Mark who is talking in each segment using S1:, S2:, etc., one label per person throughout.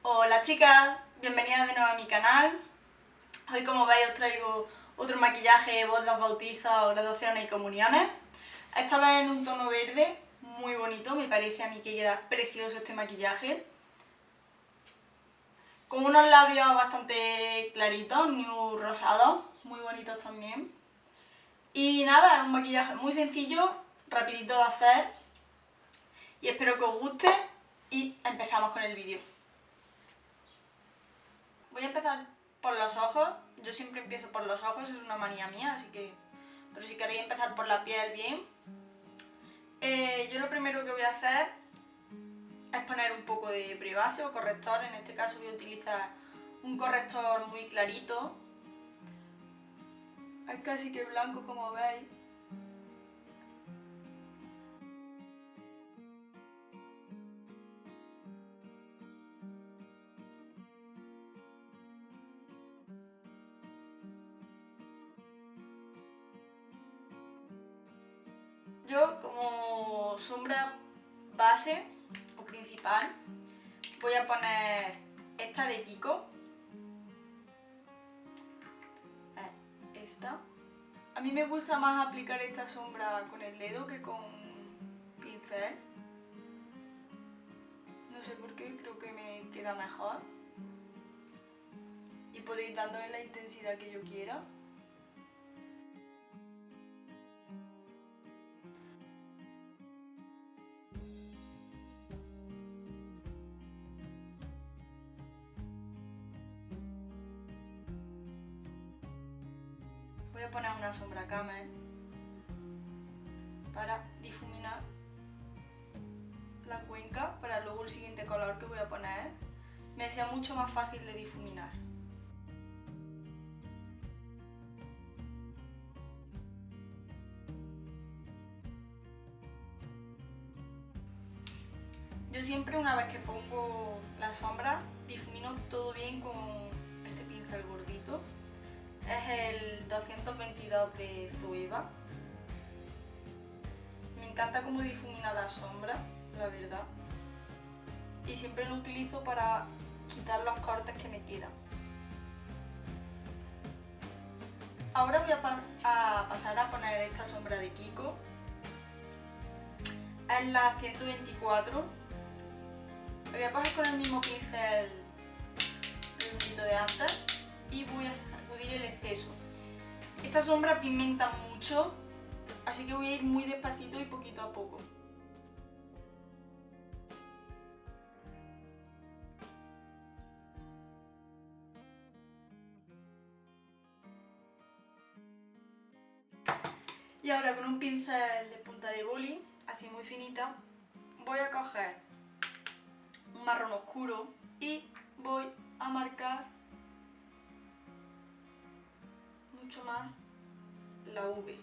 S1: Hola chicas, bienvenidas de nuevo a mi canal. Hoy, como veis, os traigo otro maquillaje, bodas, bautizos, graduaciones y comuniones. Esta vez en un tono verde, muy bonito, me parece a mí que queda precioso este maquillaje. Con unos labios bastante claritos, nude rosados, muy bonitos también. Y nada, es un maquillaje muy sencillo, rapidito de hacer. Y espero que os guste y empezamos con el vídeo. Voy a empezar por los ojos. Yo siempre empiezo por los ojos, es una manía mía, así que... Pero si queréis empezar por la piel, bien. Yo lo primero que voy a hacer es poner un poco de prebase o corrector. En este caso voy a utilizar un corrector muy clarito. Es casi que blanco, como veis. Yo, como sombra base o principal, voy a poner esta de Kiko. Esta. A mí me gusta más aplicar esta sombra con el dedo que con pincel. No sé por qué, creo que me queda mejor. Y podéis dándole la intensidad que yo quiera. Voy a poner una sombra camel para difuminar la cuenca, para luego el siguiente color que voy a poner me sea mucho más fácil de difuminar. Yo siempre, una vez que pongo la sombra, difumino todo bien con este pincel gordito. Es el 222 de Zoeva. Me encanta cómo difumina la sombra, la verdad. Y siempre lo utilizo para quitar los cortes que me quedan. Ahora voy a pasar a poner esta sombra de Kiko. Es la 124. Lo voy a coger con el mismo pincel de antes y voy a sacudir el exceso. Esta sombra pigmenta mucho, así que voy a ir muy despacito y poquito a poco. Y ahora, con un pincel de punta de boli, así muy finita, voy a coger un marrón oscuro y voy a marcar mucho más la V.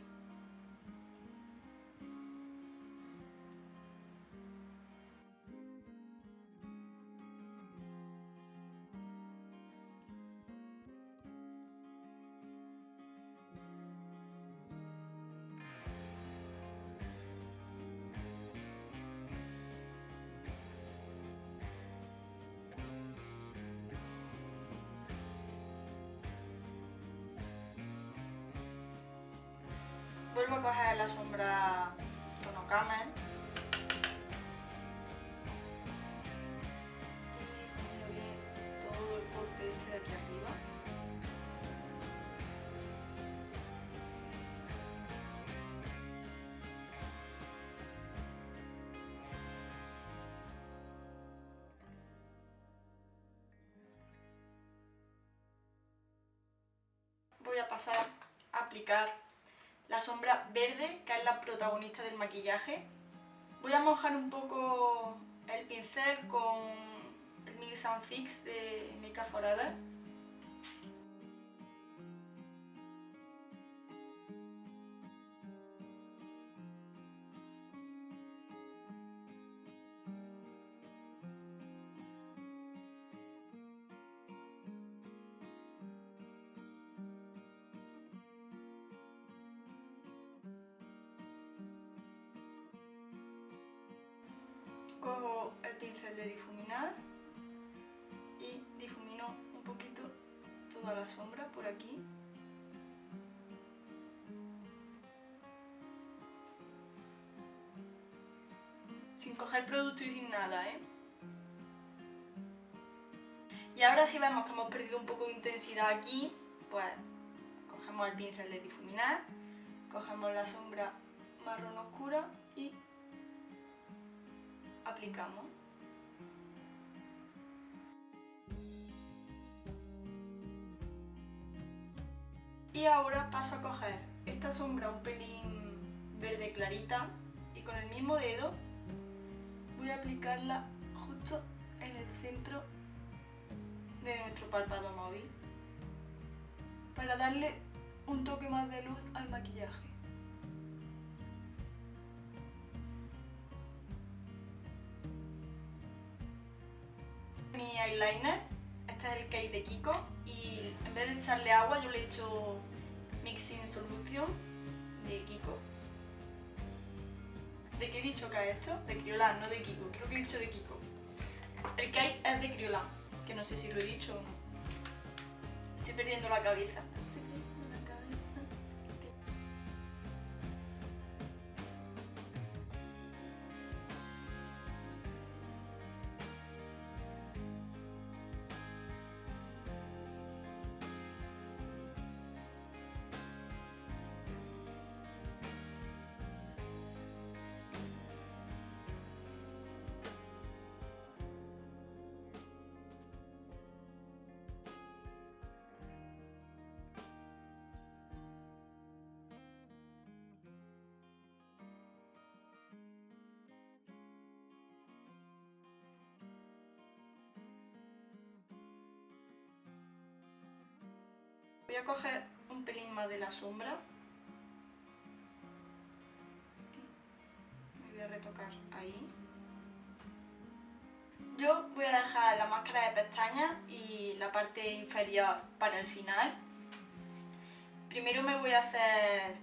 S1: Vuelvo a coger la sombra tono camel y difumino bien todo el corte este de aquí arriba. Voy a pasar a aplicar la sombra verde, que es la protagonista del maquillaje. Voy a mojar un poco el pincel con el Mix and Fix de Make Up For Ever. Cojo el pincel de difuminar toda la sombra por aquí. Sin coger producto y sin nada, ¿eh? Y ahora si vemos que hemos perdido un poco de intensidad aquí, pues cogemos el pincel de difuminar, cogemos la sombra marrón oscura y aplicamos. Y ahora paso a coger esta sombra un pelín verde clarita y con el mismo dedo voy a aplicarla justo en el centro de nuestro párpado móvil para darle un toque más de luz al maquillaje. Mi eyeliner, este es el Cake de Kiko y en vez de echarle agua yo le echo Mixing Solution de Kiko. ¿De qué he dicho que es esto? De Kryolan, no de Kiko, creo que he dicho de Kiko. El Cake es de Kryolan, que no sé si lo he dicho o no. Estoy perdiendo la cabeza. Voy a coger un pelín más de la sombra y me voy a retocar ahí. Yo voy a dejar la máscara de pestañas y la parte inferior para el final. Primero me voy a hacer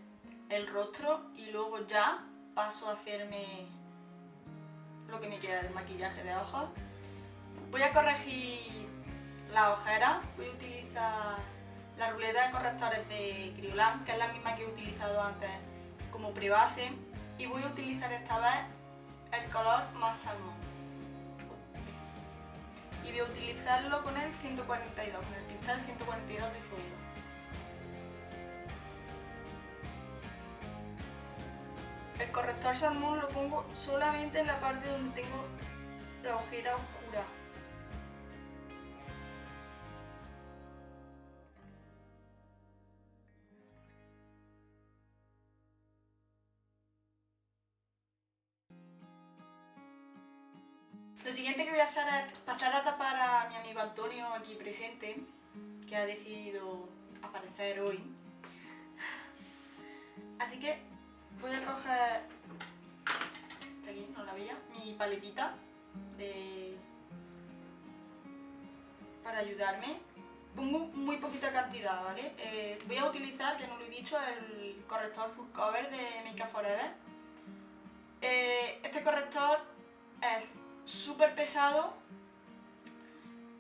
S1: el rostro y luego ya paso a hacerme lo que me queda del maquillaje de ojos. Voy a corregir las ojeras, voy a utilizar la ruleta de correctores de Kryolan, que es la misma que he utilizado antes como prebase, y voy a utilizar esta vez el color más salmón. Y voy a utilizarlo con el 142, con el pincel 142 de Zoilo. El corrector salmón lo pongo solamente en la parte donde tengo la ojera oscura. Lo siguiente que voy a hacer es pasar a tapar a mi amigo Antonio aquí presente, que ha decidido aparecer hoy. Así que voy a coger, está aquí, no la veía, mi paletita para ayudarme. Pongo muy poquita cantidad, ¿vale? Voy a utilizar, que no lo he dicho, el corrector Full Cover de Make Up For Ever. Este corrector es súper pesado,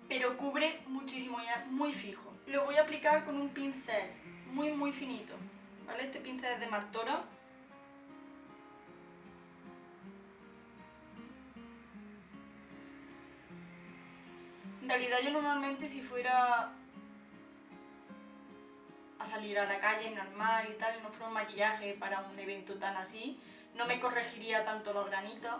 S1: pero cubre muchísimo y es muy fijo. Lo voy a aplicar con un pincel muy finito, ¿vale? Este pincel es de Martora. En realidad yo normalmente si fuera a salir a la calle normal y tal, no fuera un maquillaje para un evento tan así, no me corregiría tanto los granitos.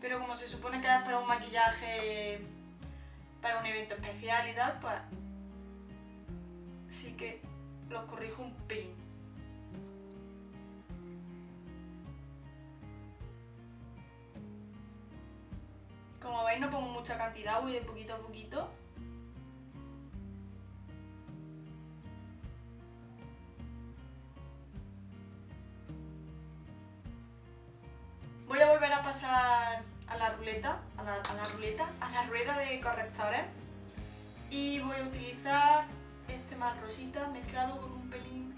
S1: Pero como se supone que es para un maquillaje, para un evento especial y tal, pues sí que los corrijo un pelín. Como veis no pongo mucha cantidad, voy de poquito a poquito. Voy a volver a pasar a la ruleta, a la rueda de correctores, y voy a utilizar este más rosita mezclado con un pelín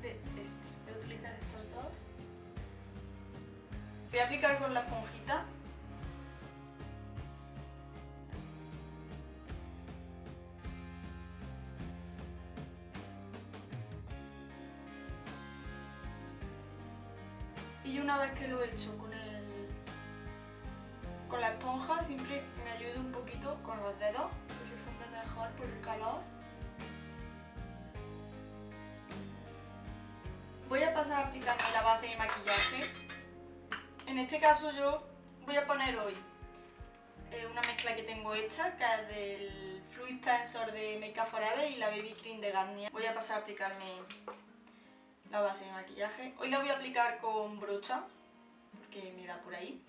S1: de este. Voy a utilizar estos dos. Voy a aplicar con la esponjita. una vez que lo he hecho con la esponja, siempre me ayuda un poquito con los dedos, que se funden mejor por el calor. Voy a pasar a aplicarme la base de maquillaje. En este caso yo voy a poner hoy una mezcla que tengo hecha, que es del Fluid Tensor de Make Up Forever y la Baby Cream de Garnier. Voy a pasar a aplicarme la base de maquillaje. Hoy la voy a aplicar con brocha, porque me da por ahí.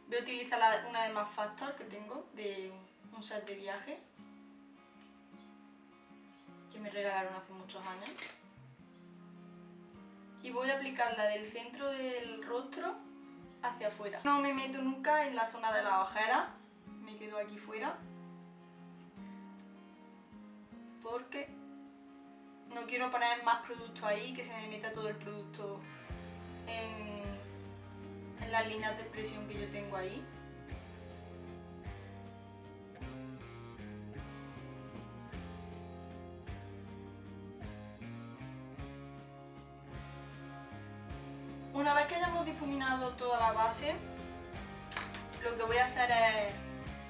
S1: Voy a utilizar una de Max Factor que tengo, de un set de viaje, que me regalaron hace muchos años. Y voy a aplicarla del centro del rostro hacia afuera. No me meto nunca en la zona de la ojera, me quedo aquí fuera, porque no quiero poner más producto ahí, que se me meta todo el producto en las líneas de expresión que yo tengo ahí. Una vez que hayamos difuminado toda la base, lo que voy a hacer es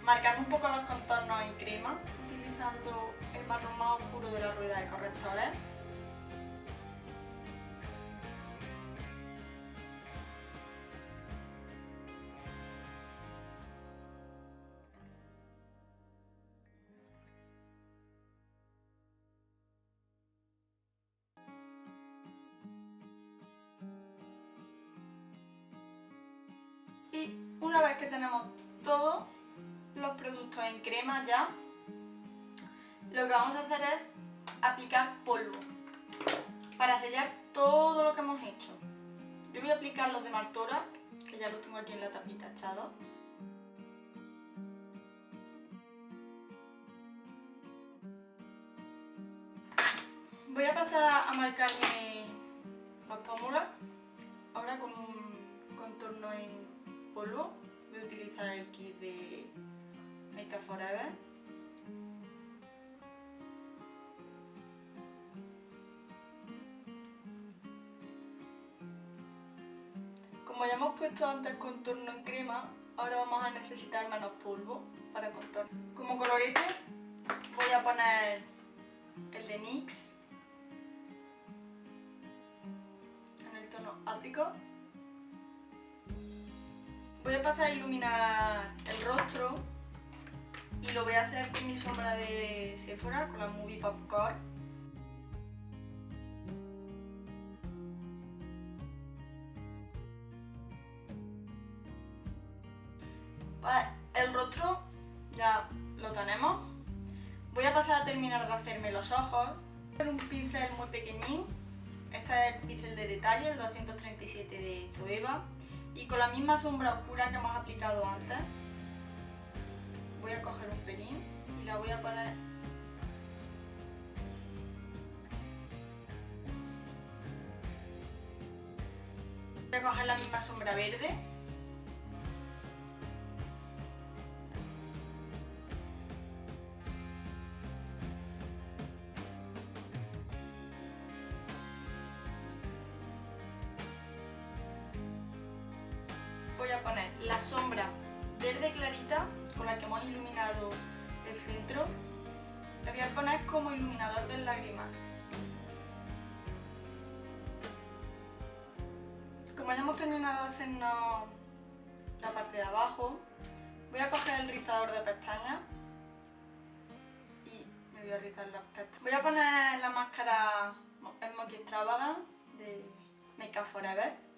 S1: marcar un poco los contornos en crema, utilizando el marrón más oscuro de la rueda de correctores. Y una vez que tenemos todos los productos en crema ya, lo que vamos a hacer es aplicar polvo para sellar todo lo que hemos hecho. Yo voy a aplicar los de Martora, que ya los tengo aquí en la tapita echados. Voy a pasar a marcarme las pómulas, ahora con un contorno en polvo. Voy a utilizar el kit de Make Up Forever. Como ya hemos puesto antes contorno en crema, ahora vamos a necesitar menos polvo para contorno. Como colorete voy a poner el de NYX en el tono Apricot. Voy a pasar a iluminar el rostro y lo voy a hacer con mi sombra de Sephora, con la Movie Popcorn. Pues el rostro ya lo tenemos. Voy a pasar a terminar de hacerme los ojos con un pincel muy pequeñín. Este es el pincel de detalle, el 237 de Zoeva. Y con la misma sombra oscura que hemos aplicado antes, voy a coger un pelín y la voy a poner voy a coger la misma sombra verde voy a poner la sombra verde clarita con la que hemos iluminado el centro, la voy a poner como iluminador del lagrimal. Como ya hemos terminado de hacernos la parte de abajo, voy a coger el rizador de pestañas y me voy a rizar las pestañas. Voy a poner la máscara Smoky Extravagant de Make Up Forever.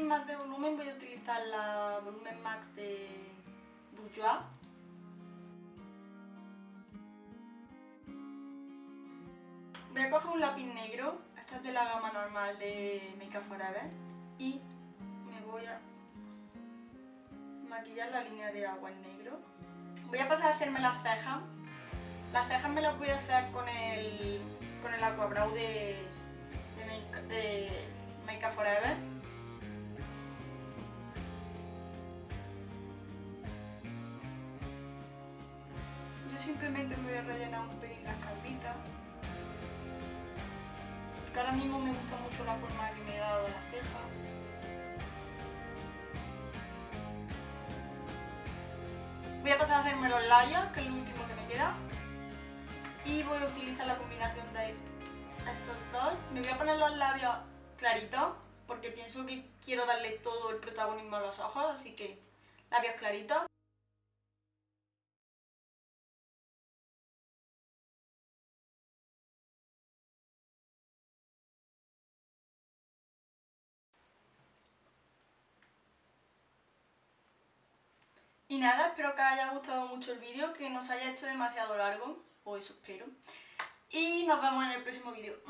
S1: Más de volumen voy a utilizar la Volumen Max de Bourjois. Voy a coger un lápiz negro, este es de la gama normal de Make Up Forever, y me voy a maquillar la línea de agua en negro. Voy a pasar a hacerme las cejas. Las cejas me las voy a hacer con el Aqua Brow de Make Up Forever. Yo simplemente me voy a rellenar un pelín las capitas. ahora mismo me gusta mucho la forma que me he dado la ceja. Voy a pasar a hacerme los labios, que es lo último que me queda. Y voy a utilizar la combinación de estos dos. Me voy a poner los labios claritos, porque pienso que quiero darle todo el protagonismo a los ojos, así que labios claritos. Y nada, espero que os haya gustado mucho el vídeo, que no se haya hecho demasiado largo, o eso espero. Y nos vemos en el próximo vídeo.